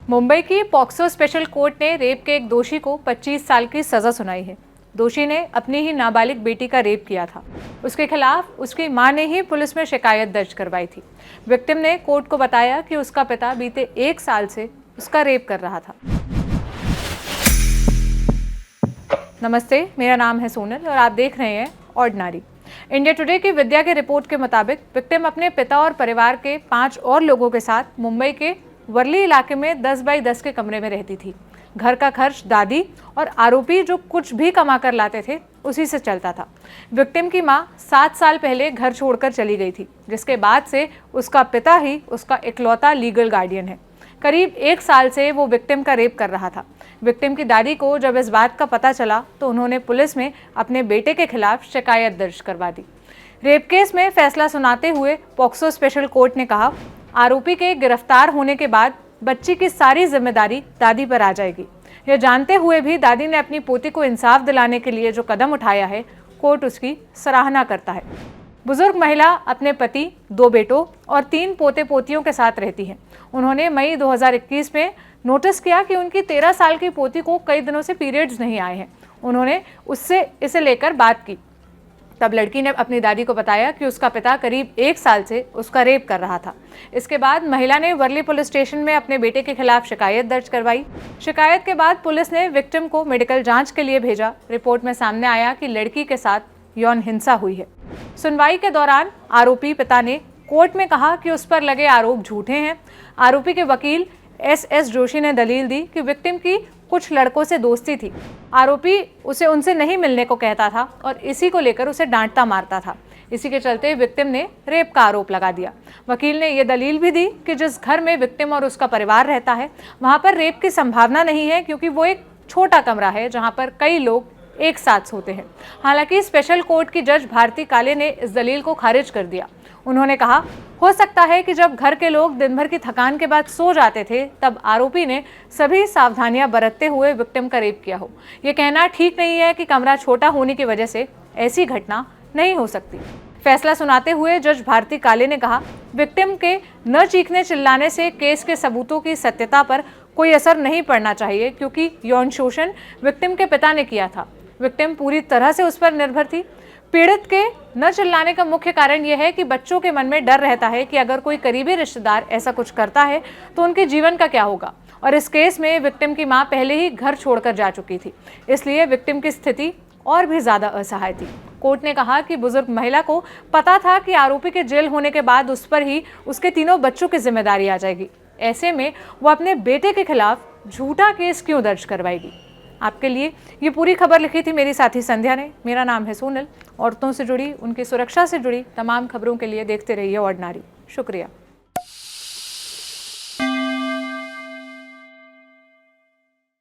मुंबई की POCSO special court ने rape के एक दोषी को 25 साल की सजा सुनाई है। दोषी ने अपनी ही नाबालिग बेटी का रेप किया था। उसके खिलाफ उसकी मां ने ही पुलिस में शिकायत दर्ज करवाई थी। विक्टिम ने कोर्ट को बताया कि उसका पिता बीते 1 साल से उसका रेप कर रहा था। नमस्ते, मेरा नाम है सोनल और आप देख रहे हैं ऑर्डिनरी। इंडिया टुडे की विद्या की रिपोर्ट के मुताबिक विक्टिम अपने पिता और परिवार के 5 और लोगों के साथ मुंबई के वर्ली इलाके में 10 बाई 10 के कमरे में रहती थी। घर का खर्च दादी और आरोपी जो कुछ भी कमा कर लाते थे उसी से चलता था। विक्टिम की मां 7 साल पहले घर छोड़कर चली गई थी, जिसके बाद से उसका पिता ही उसका इकलौता लीगल गार्डियन है। करीब 1 साल से वो विक्टिम का रेप कर रहा था। विक्टिम की दादी को जब इस बात का पता चला तो उन्होंने पुलिस में अपने बेटे के खिलाफ शिकायत दर्ज करवा दी। रेप केस में फैसला सुनाते हुए पॉक्सो स्पेशल कोर्ट ने कहा, आरोपी के गिरफ्तार होने के बाद बच्ची की सारी जिम्मेदारी दादी पर आ जाएगी। यह जानते हुए भी दादी ने अपनी पोती को इंसाफ दिलाने के लिए जो कदम उठाया है, कोर्ट उसकी सराहना करता है। बुजुर्ग महिला अपने पति, 2 बेटों और 3 पोते पोतियों के साथ रहती है। उन्होंने मई 2021 में नोटिस किया कि उनकी 13 साल की पोती को कई दिनों से पीरियड्स नहीं आए हैं। उन्होंने उससे इसे लेकर बात की। तब लड़की ने अपनी दादी को बताया कि उसका पिता करीब 1 साल से उसका रेप कर रहा था। इसके बाद महिला ने वर्ली पुलिस स्टेशन में अपने बेटे के खिलाफ शिकायत दर्ज करवाई। शिकायत के बाद पुलिस ने विक्टिम को मेडिकल जांच के लिए भेजा। रिपोर्ट में सामने आया कि लड़की के साथ यौन हिंसा हुई है। सुनवाई के दौरान आरोपी पिता ने कोर्ट में कहा कि उस पर लगे आरोप झूठे हैं। आरोपी के वकील एस जोशी ने दलील दी कि विक्टिम की कुछ लड़कों से दोस्ती थी। आरोपी उसे उनसे नहीं मिलने को कहता था और इसी को लेकर उसे डांटता मारता था। इसी के चलते विक्टिम ने रेप का आरोप लगा दिया। वकील ने यह दलील भी दी कि जिस घर में विक्टिम और उसका परिवार रहता है वहां पर रेप की संभावना नहीं है, क्योंकि वो एक छोटा कमरा है जहां पर कई लोग एक साथ सोते हैं। हालांकि स्पेशल कोर्ट की जज भारती काले ने इस दलील को खारिज कर दिया। उन्होंने कहा, हो सकता है कि जब घर के लोग दिन भर की थकान के बाद सो जाते थे तब आरोपी ने सभी सावधानियां बरतते हुए विक्टिम का रेप किया हो। यह कहना ठीक नहीं है कि कमरा छोटा होने की वजह से ऐसी घटना नहीं हो सकती। फैसला सुनाते हुए जज भारती काले ने कहा, विक्टिम के न चीखने चिल्लाने से केस के सबूतों की सत्यता पर कोई असर नहीं पड़ना चाहिए, क्योंकि यौन शोषण विक्टिम के पिता ने किया था। विक्टिम पूरी तरह से उस पर निर्भर थी। पीड़ित के न चिल्लाने का मुख्य कारण यह है कि बच्चों के मन में डर रहता है कि अगर कोई करीबी रिश्तेदार ऐसा कुछ करता है तो उनके जीवन का क्या होगा। और इस केस में विक्टिम की मां पहले ही घर छोड़कर जा चुकी थी, इसलिए विक्टिम की स्थिति और भी ज्यादा असहाय थी। कोर्ट ने कहा कि बुजुर्ग महिला को पता था कि आरोपी के जेल होने के बाद उस पर ही उसके 3 बच्चों की जिम्मेदारी आ जाएगी। ऐसे में वो अपने बेटे के खिलाफ झूठा केस क्यों दर्ज करवाएगी। आपके लिए ये पूरी खबर लिखी थी मेरी साथी संध्या ने। मेरा नाम है सोनल। औरतों से जुड़ी, उनकी सुरक्षा से जुड़ी तमाम खबरों के लिए देखते रहिए ऑर्डिनरी। शुक्रिया।